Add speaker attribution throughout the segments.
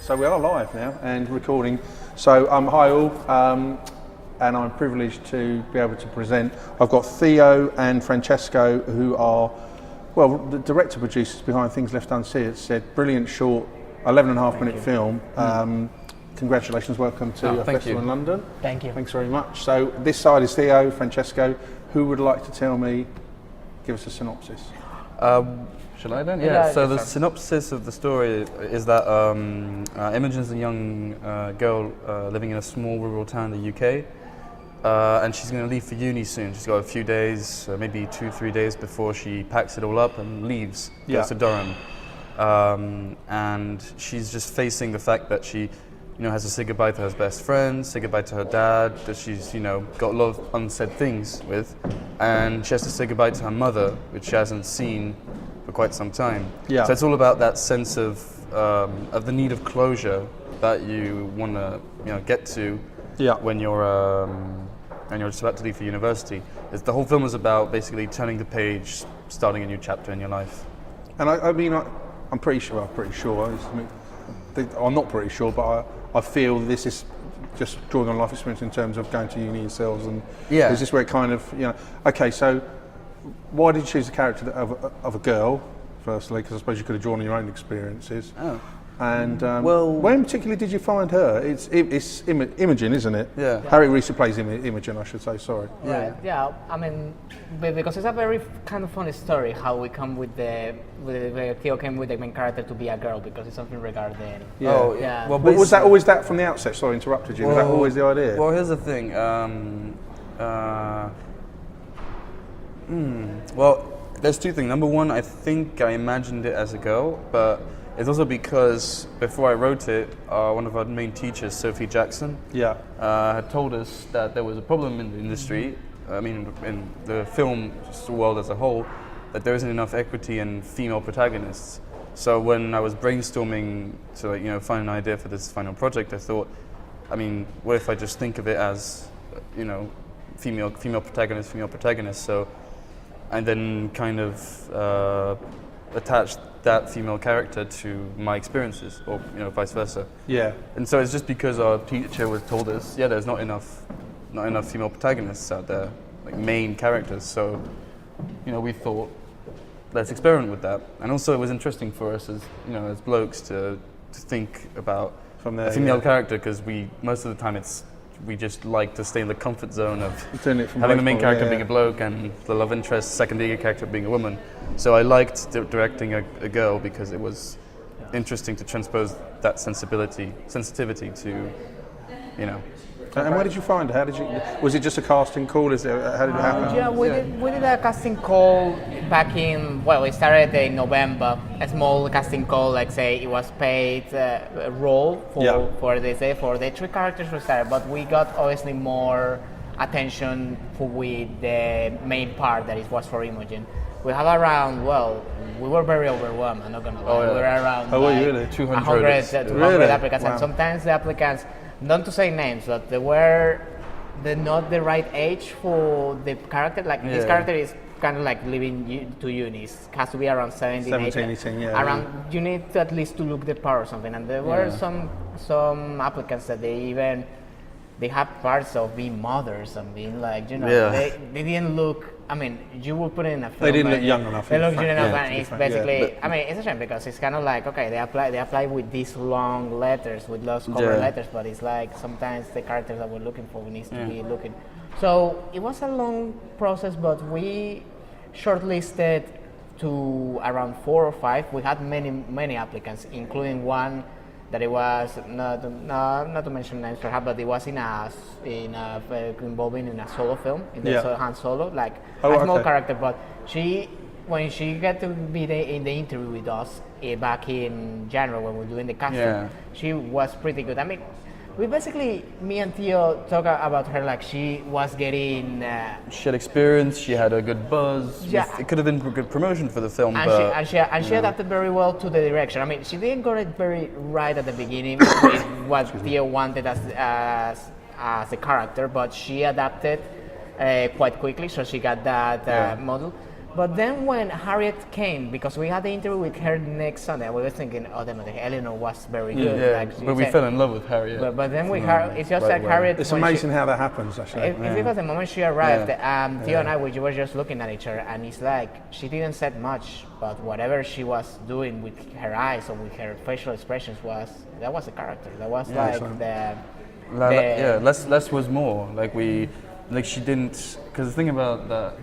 Speaker 1: So we are live now and recording. So hi all, and I'm privileged to be able to present. I've got Theo and Francesco, who are, well, the director producers behind Things Left Unsaid. Said brilliant short, 11.5-minute film. Congratulations, welcome to a festival in London.
Speaker 2: Thank you.
Speaker 1: Thanks very much. So this side is Theo, Francesco. Who would like to tell me, give us a synopsis?
Speaker 3: Shall I then? Yeah, so the synopsis of the story is that Imogen is a young girl living in a small rural town in the UK, and she's going to leave for uni soon. She's got a few days, maybe 2-3 days before she packs it all up and leaves, goes to Durham. And she's just facing the fact that she has to say goodbye to her best friend, say goodbye to her dad, that she's, got a lot of unsaid things with, and she has to say goodbye to her mother, which she hasn't seen for quite some time. Yeah. So it's all about that sense of the need of closure that you want to, get to when you're just about to leave for university. The whole film is about basically turning the page, starting a new chapter in your life.
Speaker 1: And I'm pretty sure. I'm not pretty sure, but I feel this is just drawing on life experience in terms of going to uni yourselves, and is this where it kind of, okay, so why did you choose the character of a girl, firstly, because I suppose you could have drawn on your own experiences. And when particularly did you find her? It's Imogen, isn't it? Yeah. Harriet Rees plays Imogen, I should say, sorry.
Speaker 2: Right, yeah, I mean, because it's a very kind of funny story how we come with Theo came with the main character to be a girl, because it's something regarding...
Speaker 1: Yeah. Oh, yeah. Well, was that always that from the outset? Sorry, I interrupted you. Was that always the idea?
Speaker 3: Well, here's the thing. Well, there's two things. Number one, I think I imagined it as a girl, but it's also because before I wrote it, one of our main teachers, Sophie Jackson, had told us that there was a problem in the industry, in the film world as a whole, that there isn't enough equity in female protagonists. So when I was brainstorming to find an idea for this final project, I thought, what if I just think of it as, female protagonist, so, and then kind of attached that female character to my experiences, or vice versa. Yeah. And so it's just because our teacher told us, there's not enough female protagonists out there, like main characters. So, we thought, let's experiment with that. And also, it was interesting for us as as blokes to think about a female character, because most of the time we just like to stay in the comfort zone of having the main character being a bloke and the love interest, secondary character being a woman. So I liked directing a girl because it was interesting to transpose that sensitivity to,
Speaker 1: And where did you find her? Was it just a casting call? How did it happen?
Speaker 2: Yeah, we did a casting call back in, it started in November. A small casting call, like say it was paid role for the three characters we started, but we got obviously more attention with the main part that it was for Imogen. We have around, we were very overwhelmed, I'm not gonna lie. We were around 200 applicants, and sometimes the applicants, not to say names, but they're not the right age for the character. Like this character is kind of like leaving to uni. It has to be around 17, 18, around. You need to at least to look the part or something. And there were some applicants that they have parts of being mothers and being like, they didn't look. You will put it in a film.
Speaker 1: They didn't look young enough.
Speaker 2: They look young enough, and it's basically. It's a shame because it's kind of like, okay, they apply with these long letters, with lots of cover letters, but it's like sometimes the characters that we're looking for, we need to be looking. So it was a long process, but we shortlisted to around 4 or 5. We had many applicants, including one that it was not to mention names perhaps, but it was involving in a solo film, in the Han Solo, like a small character. But when she got to be in the interview with us back in January when we were doing the casting, she was pretty good. We basically, me and Theo talk about her like she was getting...
Speaker 3: she had experience, she had a good buzz. It could have been a good promotion for the film,
Speaker 2: and she adapted very well to the direction. She didn't get it very right at the beginning with what Theo wanted as a character, but she adapted quite quickly, so she got that model. But then when Harriet came, because we had the interview with her next Sunday, we were thinking, oh, Eleanor was very good.
Speaker 3: Yeah,
Speaker 2: like
Speaker 3: but we fell in love with Harriet.
Speaker 2: But then it's just like Harriet.
Speaker 1: It's amazing how that happens, actually.
Speaker 2: It's because the moment she arrived, Theo and I, we were just looking at each other, and it's like she didn't say much, but whatever she was doing with her eyes or with her facial expressions that was a character. That was
Speaker 3: less was more. She didn't, because the thing about that.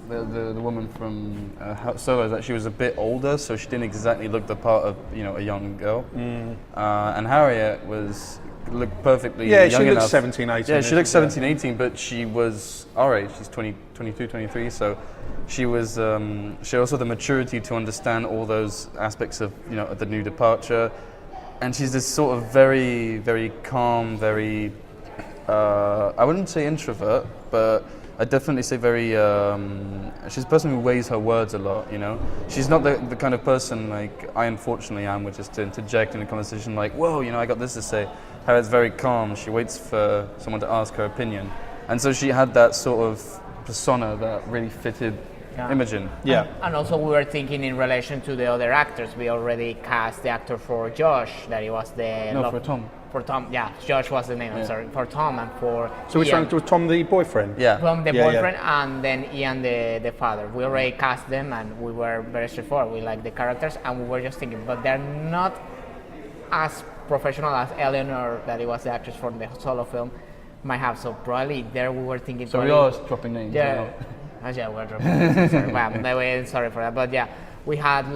Speaker 3: The woman from Solo is that she was a bit older, so she didn't exactly look the part of a young girl. And Harriet looked perfectly young enough.
Speaker 1: Yeah, she looked 17, 18.
Speaker 3: Yeah, she looked 17, 18, but she was our age. She's 22, 23, so she was. She also had the maturity to understand all those aspects of the new departure, and she's this sort of very, very calm, very. I wouldn't say introvert, but. I'd definitely say very. She's a person who weighs her words a lot. She's not the kind of person like I unfortunately am, which is to interject in a conversation like, "Whoa, I got this to say." Harriet's very calm. She waits for someone to ask her opinion, and so she had that sort of persona that really fitted Imogen.
Speaker 1: Yeah.
Speaker 2: And also we were thinking in relation to the other actors. We already cast the actor for Josh. That he was
Speaker 3: for Tom.
Speaker 2: For Tom, Josh was the name. I'm sorry. For Tom and for.
Speaker 1: So which one was Tom the boyfriend?
Speaker 3: Yeah.
Speaker 2: Tom the boyfriend, and then Ian the father. We already cast them, and we were very straightforward. We liked the characters, and we were just thinking, but they're not as professional as Eleanor, that it was the actress from the Solo film, might have. So probably there we were thinking.
Speaker 3: So we are dropping names.
Speaker 2: Yeah. Yeah, we're dropping names. Sorry. Sorry for that, but we had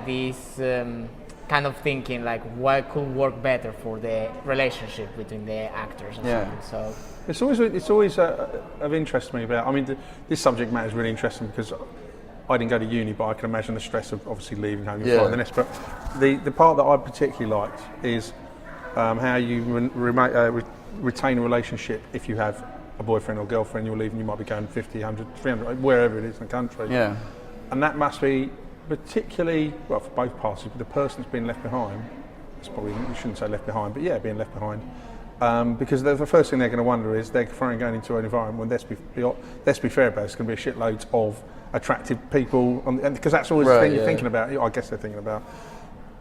Speaker 2: this. Kind of thinking what could work better for the relationship between the actors and something. So
Speaker 1: it's always of interest to me. But I mean, this subject matter is really interesting because I didn't go to uni, but I can imagine the stress of obviously leaving home and flying the nest. But the part that I particularly liked is how you retain a relationship if you have a boyfriend or girlfriend. You're leaving, you might be going 50, 100, 300, wherever it is in the country.
Speaker 3: Yeah,
Speaker 1: and that must be. Particularly, well, for both parties, but the person that's been left behind, it's probably, you shouldn't say left behind, but being left behind. Because the first thing they're going to wonder is they're going into an environment when, let's be fair about it, it's going to be shitloads of attractive people, and because that's always the thing you're thinking about, I guess they're thinking about.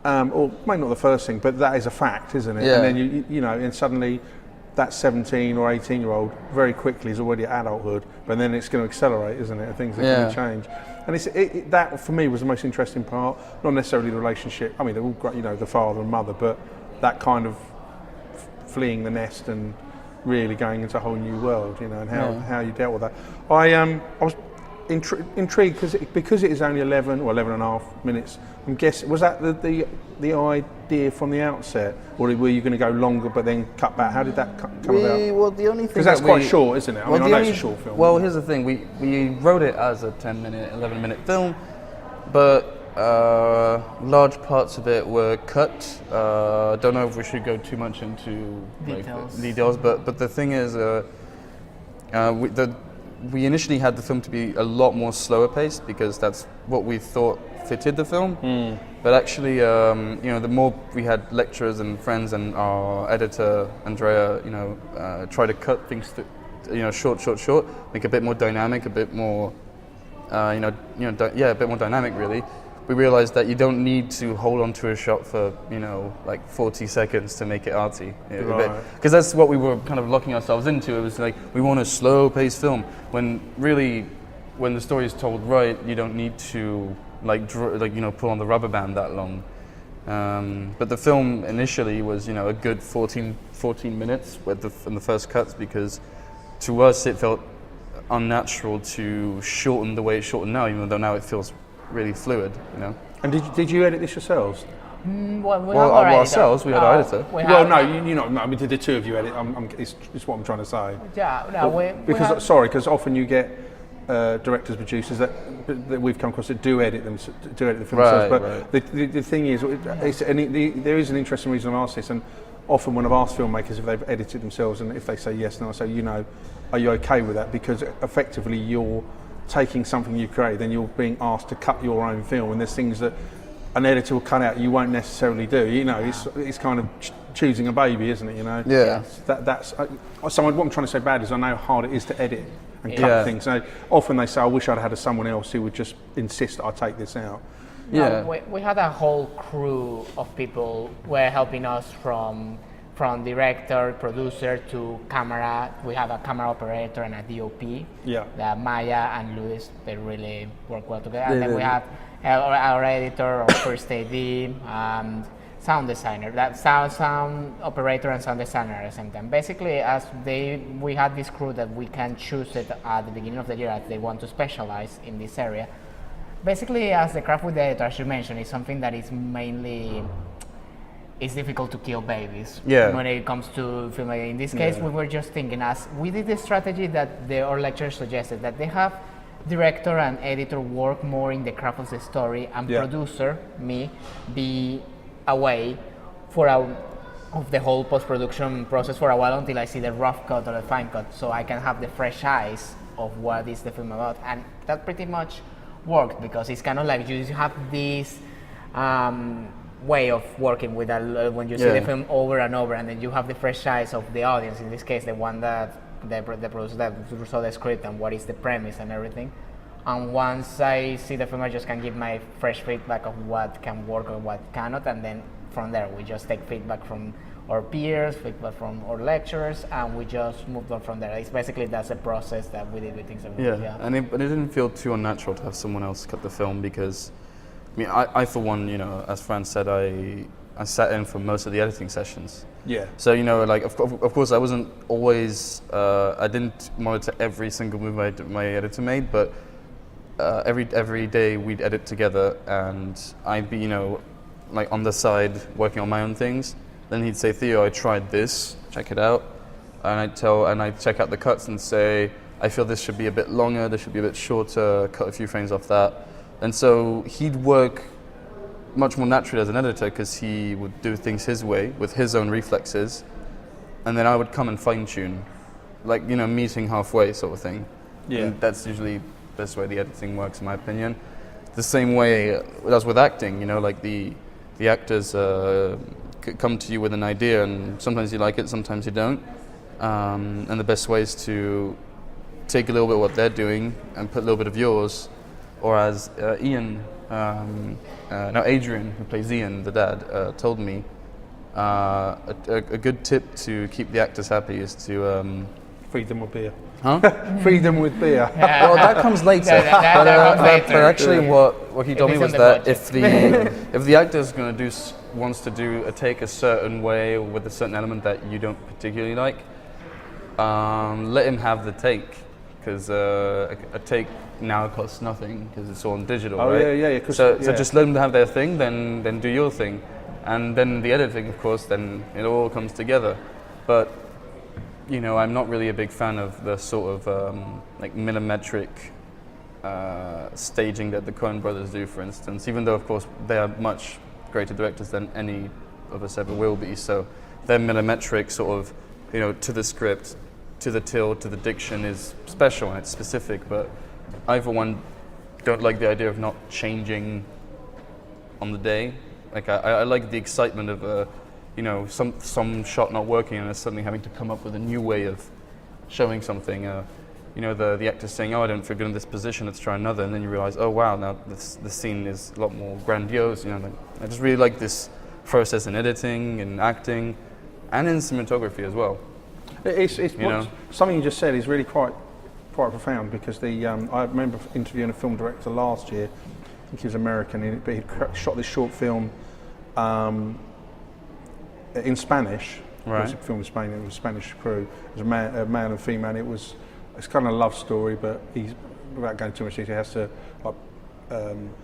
Speaker 1: Or maybe not the first thing, but that is a fact, isn't it?
Speaker 3: Yeah.
Speaker 1: And then, and suddenly that 17 or 18-year-old very quickly is already at adulthood, but then it's going to accelerate, isn't it? Things are going to change. And that, for me, was the most interesting part. Not necessarily the relationship. I mean, they're all great, the father and mother, but that kind of fleeing the nest and really going into a whole new world, and how you dealt with that. I was intrigued because it is only 11 or 11 and a half minutes. I'm guessing, was that the idea from the outset, or were you going to go longer but then cut back? How did that come about?
Speaker 3: Well, the only thing
Speaker 1: because that's quite short, isn't it? I know it's a short film.
Speaker 3: Well, here's the thing: we wrote it as a 10-minute, 11-minute film, but large parts of it were cut. Don't know if we should go too much into details, but the thing is, we initially had the film to be a lot more slower paced because that's what we thought fitted the film. But actually, the more we had lecturers and friends and our editor Andrea, try to cut things short, make a bit more dynamic, a bit more, a bit more dynamic really. We realized that you don't need to hold on to a shot for 40 seconds to make it arty, because that's what we were kind of locking ourselves into. It was like we want a slow-paced film when really, when the story is told right, you don't need to pull on the rubber band that long. But the film initially was a good 14 minutes in the first cuts, because to us it felt unnatural to shorten the way it's shortened now, even though now it feels really fluid, And
Speaker 1: did you edit this yourselves?
Speaker 3: Ourselves, we had our editor.
Speaker 1: I mean, did the two of you edit? It's what I'm trying to say. Because often you get directors, producers that we've come across that do edit the film themselves. But the thing is, there is an interesting reason I asked this, and often when I've asked filmmakers if they've edited themselves, and if they say yes, then I say, are you okay with that? Because effectively you're taking something you create, then you're being asked to cut your own film, and there's things that an editor will cut out you won't necessarily do. It's kind of choosing a baby, isn't it?
Speaker 3: Yeah.
Speaker 1: That's so what I'm trying to say bad is I know how hard it is to edit and cut things. So often they say, I wish I'd had someone else who would just insist that I take this out.
Speaker 2: Yeah, we had a whole crew of people who were helping us from director, producer to camera. We have a camera operator and a DOP. Yeah. Maya and Luis, they really work well together. And then we have our editor, our first AD, and sound designer. That sound operator and sound designer at the same time. Basically, we had this crew that we can choose it at the beginning of the year as they want to specialize in this area. Basically, as the craft with the editor, as you mentioned, is something that is mainly, it's difficult to kill babies when it comes to filmmaking. In this case, we were just thinking, as we did the strategy that our lecturers suggested, that they have director and editor work more in the craft of the story, and producer, me, be away of the whole post-production process for a while until I see the rough cut or the fine cut, so I can have the fresh eyes of what is the film about. And that pretty much worked, because it's kind of like you have this way of working with when you see the film over and over, and then you have the fresh eyes of the audience, in this case the one that the producer that saw the script and what is the premise and everything. And once I see the film, I just can give my fresh feedback of what can work or what cannot, and then from there we just take feedback from our peers, feedback from our lecturers, and we just moved on from there. It's basically that's a process that we did with things.
Speaker 3: And it didn't feel too unnatural to have someone else cut the film, because I mean, I for one, as Fran said, I sat in for most of the editing sessions.
Speaker 1: Yeah.
Speaker 3: So like of course I wasn't always I didn't monitor every single move my editor made, but every day we'd edit together, and I'd be like on the side working on my own things. Then he'd say, Theo, I tried this, check it out, and I'd check out the cuts and say, I feel this should be a bit longer, this should be a bit shorter, cut a few frames off that. And so he'd work much more naturally as an editor, because he would do things his way with his own reflexes, and then I would come and fine tune, like meeting halfway sort of thing. Yeah. And that's usually the best way the editing works, in my opinion. The same way as with acting, like the actors come to you with an idea, and sometimes you like it, sometimes you don't. And the best way is to take a little bit of what they're doing and put a little bit of yours. Or as Adrian, who plays Ian, the dad, told me, a good tip to keep the actors happy is to
Speaker 1: feed them with beer.
Speaker 3: Huh?
Speaker 1: Feed them with beer.
Speaker 3: Well, that comes later. But actually, what he told me was that if the actor is going to wants to do a take a certain way or with a certain element that you don't particularly like, let him have the take, because a take now costs nothing because it's all on digital, right?
Speaker 1: Yeah.
Speaker 3: So just let them have their thing, then do your thing, and then the editing, of course, then it all comes together. But I'm not really a big fan of the sort of like millimetric staging that the Coen brothers do, for instance, even though, of course, they are much greater directors than any of us ever will be. So their millimetric sort of, to the script, to the tilt, to the diction is special and it's specific, but I, for one, don't like the idea of not changing on the day. Like, I like the excitement of some shot not working and suddenly having to come up with a new way of showing something. The actor saying, "Oh, I don't feel good in this position, let's try another," and then you realize, "Oh wow, now the scene is a lot more grandiose." I just really like this process in editing and acting, and in cinematography as well.
Speaker 1: It's something you just said is really quite profound, because I remember interviewing a film director last year. I think he was American, but he shot this short film in Spanish.
Speaker 3: Right.
Speaker 1: It was a film in Spain. It was a Spanish crew. It was a male and female. It's kind of a love story, but without going too much detail, he has to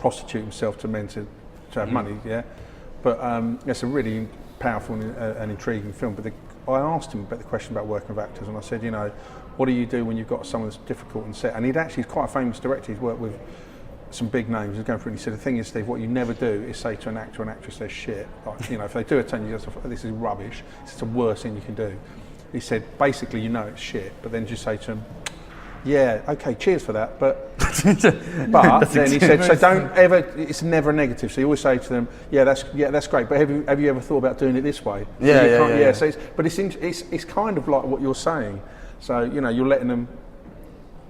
Speaker 1: prostitute himself to men to have money. Yeah, but it's a really powerful and intriguing film. But I asked him about the question about working with actors, and I said, what do you do when you've got someone that's difficult on set? And he's quite a famous director. He's worked with some big names. He's going through, and he said, the thing is, Steve, what you never do is say to an actor or an actress they're shit. Like, if they do a turn, you just this is rubbish. It's the worst thing you can do. He said, basically, it's shit, but then just say to them, yeah, okay, cheers for that, but then he said, so don't ever, it's never a negative, so you always say to them, that's great, but have you ever thought about doing it this way? So but it's kind of like what you're saying, so you're letting them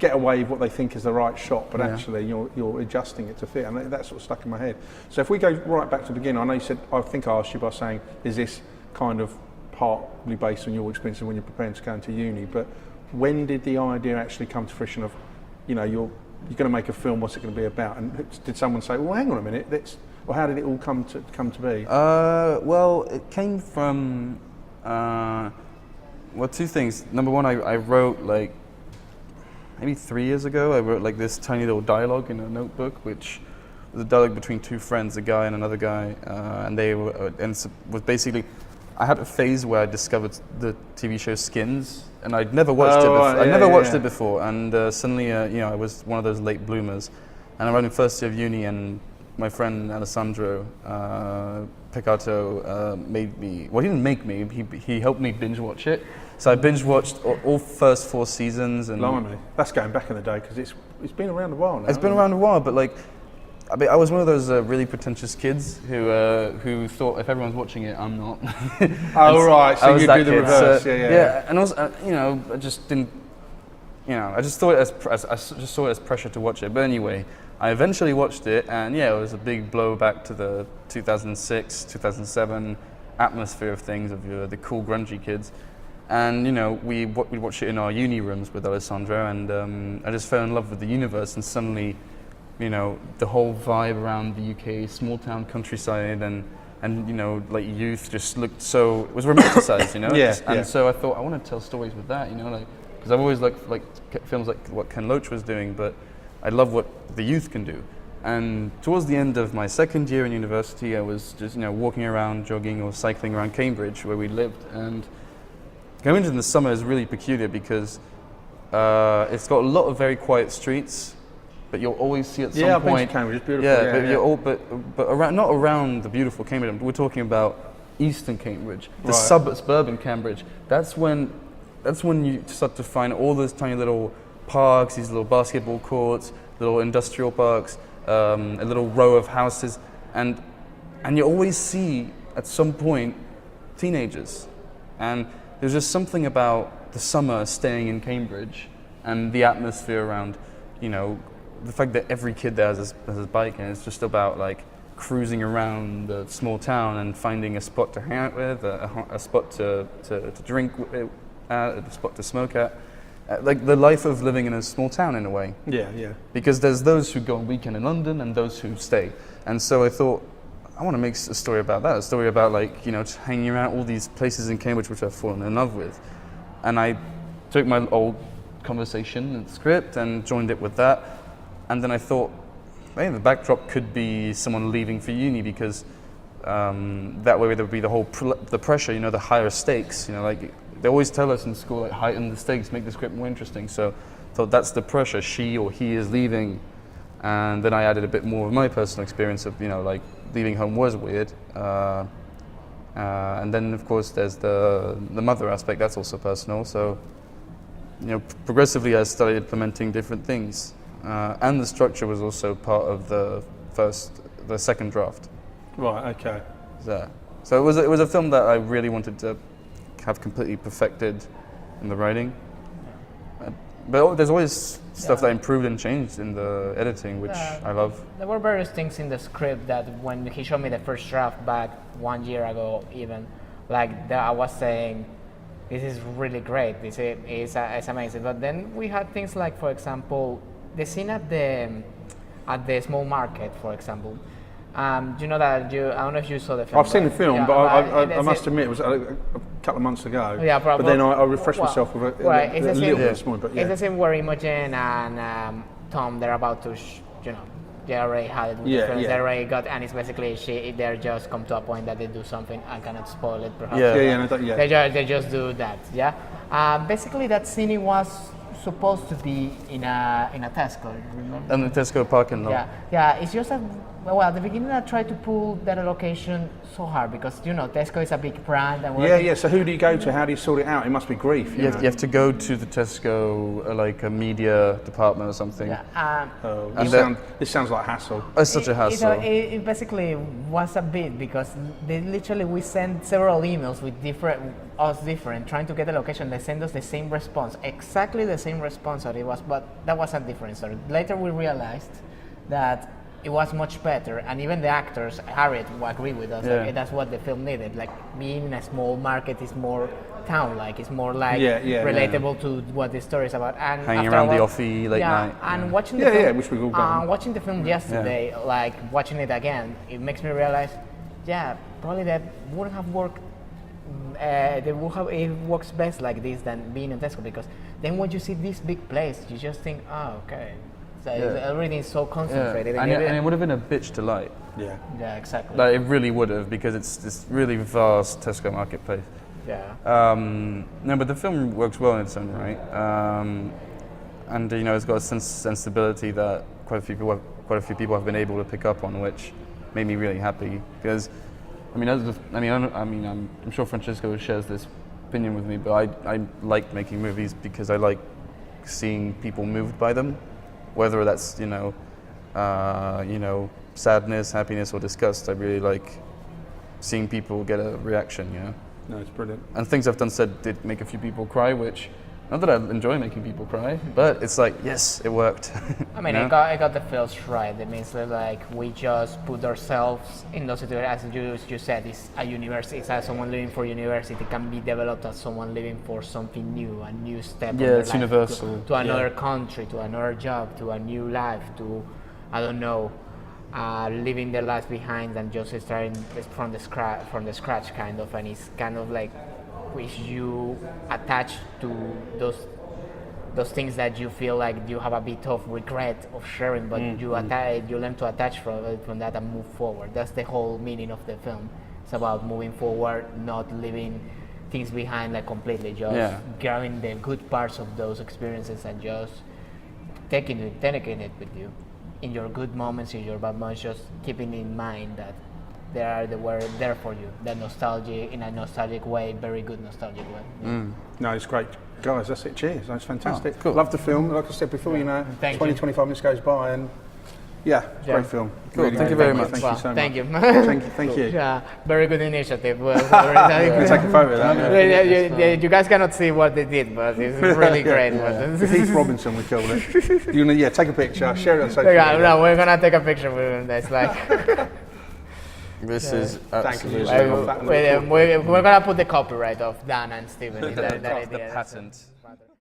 Speaker 1: get away with what they think is the right shot, but actually you're adjusting it to fit, and that sort of stuck in my head. So if we go right back to the beginning, I know you said, I think I asked you by saying, is this kind of partly based on your experience when you're preparing to go into uni, but when did the idea actually come to fruition of, you're going to make a film, what's it going to be about? And did someone say, well, hang on a minute, or how did it all come to be?
Speaker 3: Well, it came from, two things. Number one, I wrote maybe 3 years ago, I wrote this tiny little dialogue in a notebook, which was a dialogue between two friends, a guy and another guy, and they were, and it was basically, I had a phase where I discovered the TV show Skins, and I'd never watched it before. I'd never watched it before, and suddenly, I was one of those late bloomers, and I was in first year of uni, and my friend Alessandro Piccato made me. Well, he didn't make me. He helped me binge watch it. So I binge watched all first 4 seasons. And
Speaker 1: blimey, that's going back in the day because it's been around a while now.
Speaker 3: It's been around a while, but I was one of those really pretentious kids who thought if everyone's watching it, I'm not.
Speaker 1: Oh right, so you do the reverse,
Speaker 3: yeah. And also, I just didn't. I just saw it as pressure to watch it. But anyway, I eventually watched it, and it was a big blow back to the 2006, 2007 atmosphere of things, of the cool grungy kids. And we watched it in our uni rooms with Alessandro, and I just fell in love with the universe, and suddenly, the whole vibe around the UK, small town countryside, and youth just looked so, it was romanticized, and so I thought I want to tell stories with that, because I've always liked films like what Ken Loach was doing, but I love what the youth can do. And towards the end of my second year in university, I was just walking around, jogging or cycling around Cambridge where we lived, and Cambridge in the summer is really peculiar because it's got a lot of very quiet streets, but you'll always see at some point.
Speaker 1: I've been to Cambridge, it's beautiful.
Speaker 3: But around, not around the beautiful Cambridge. We're talking about Eastern Cambridge, the suburban Cambridge. That's when you start to find all those tiny little parks, these little basketball courts, little industrial parks, a little row of houses, and you always see at some point teenagers, and there's just something about the summer staying in Cambridge and the atmosphere around, the fact that every kid there has his bike, and it's just about cruising around the small town and finding a spot to hang out with, a spot to drink at, a spot to smoke at. The life of living in a small town in a way.
Speaker 1: Yeah.
Speaker 3: Because there's those who go on weekend in London and those who stay. And so I thought, I want to make a story about that, a story about just hanging around all these places in Cambridge which I've fallen in love with. And I took my old conversation and script and joined it with that. And then I thought, hey, the backdrop could be someone leaving for uni because that way there would be the pressure, the higher stakes, they always tell us in school, heighten the stakes, make the script more interesting. So I thought that's the pressure, she or he is leaving. And then I added a bit more of my personal experience of, leaving home was weird. And then, of course, there's the mother aspect, that's also personal. So, progressively I started implementing different things. And the structure was also part of the second draft.
Speaker 1: Right, okay.
Speaker 3: So it was a film that I really wanted to have completely perfected in the writing. But there's always stuff that improved and changed in the editing, which I love.
Speaker 2: There were various things in the script that when he showed me the first draft back 1 year ago even, I was saying, this is really great, this is amazing. But then we had things like, for example, the scene at the small market, for example. You know that I don't know if you saw the film.
Speaker 1: I've seen the film, but I must admit it was a couple of months ago.
Speaker 2: Yeah, probably.
Speaker 1: But then I refreshed myself with a little bit this morning. But
Speaker 2: it's the same where Imogen and Tom, they're about to, they already had it with the friends. They already got, and it's basically they just come to a point that they do something. I cannot spoil it, perhaps. They just do that. Yeah. Basically, that scene was supposed to be in a Tesco. Remember?
Speaker 3: In the Tesco parking lot.
Speaker 2: Yeah. It's just that. Well, at the beginning I tried to pull that location so hard because, Tesco is a big brand. And
Speaker 1: so who do you go to? How do you sort it out? It must be grief.
Speaker 3: You have to go to the Tesco, a media department or something.
Speaker 2: Yeah.
Speaker 1: This sounds like hassle.
Speaker 3: It's such a hassle.
Speaker 2: It basically was a bit because we sent several emails with different, us different, trying to get a location. They send us the same response, exactly the same response that it was, but that was a different story. Later we realized that it was much better, and even the actors, Harriet, will agree with us. Like, that's what the film needed. Like, being in a small market is more town-like. It's more like relatable to what the story is about. And
Speaker 3: hanging around the offie late night.
Speaker 2: And watching the film,
Speaker 1: which we've all done.
Speaker 2: Watching the film yesterday, like watching it again, it makes me realize, probably that wouldn't have worked. It works best like this than being in Tesco, because then when you see this big place, you just think, oh, okay. So everything is so concentrated.
Speaker 3: And it would have been a bitch to light.
Speaker 2: Yeah, exactly.
Speaker 3: Like, it really would have, because it's this really vast Tesco marketplace.
Speaker 2: Yeah.
Speaker 3: No, but the film works well in its own right. And it's got a sensibility that quite a few people have been able to pick up on, which made me really happy. Because, I'm sure Francesco shares this opinion with me, but I like making movies because I like seeing people moved by them. Whether that's sadness, happiness, or disgust, I really like seeing people get a reaction.
Speaker 1: No, it's brilliant.
Speaker 3: And things I've done did make a few people cry, which, not that I enjoy making people cry, but it's like, yes, it worked.
Speaker 2: I mean, I got the feels right. It means that, like, we just put ourselves in those situations. As you said, it's a university. It's as someone living for university can be developed as someone living for something new, a new step.
Speaker 3: Yeah, it's universal.
Speaker 2: To another country, to another job, to a new life, to, I don't know, leaving their lives behind and just starting from the scratch, kind of. And it's kind of like, which you attach to those things that you feel like you have a bit of regret of sharing, but you learn to attach from that and move forward. That's the whole meaning of the film. It's about moving forward, not leaving things behind like completely, just grabbing the good parts of those experiences and just taking it with you in your good moments, in your bad moments, just keeping in mind that they were there for you. That nostalgia, in a nostalgic way, very good nostalgic way.
Speaker 1: No, it's great. Guys, that's it. Cheers. That's fantastic.
Speaker 3: Oh, cool.
Speaker 1: Love the film. Like I said before, 25 minutes goes by, and great film.
Speaker 3: Cool.
Speaker 1: Really,
Speaker 3: thank you very much.
Speaker 1: Thank you so much.
Speaker 2: Thank you.
Speaker 1: Thank you.
Speaker 2: Yeah, very good initiative.
Speaker 1: Can we take a photo of that?
Speaker 2: You guys cannot see what they did, but it's really great.
Speaker 1: Keith Robinson, we call it. You want to, take a picture, share it on social media.
Speaker 2: No, we're gonna take a picture with him. That's like.
Speaker 3: This is absolutely.
Speaker 2: We're gonna put the copyright of Dan and Steven.
Speaker 3: The patent.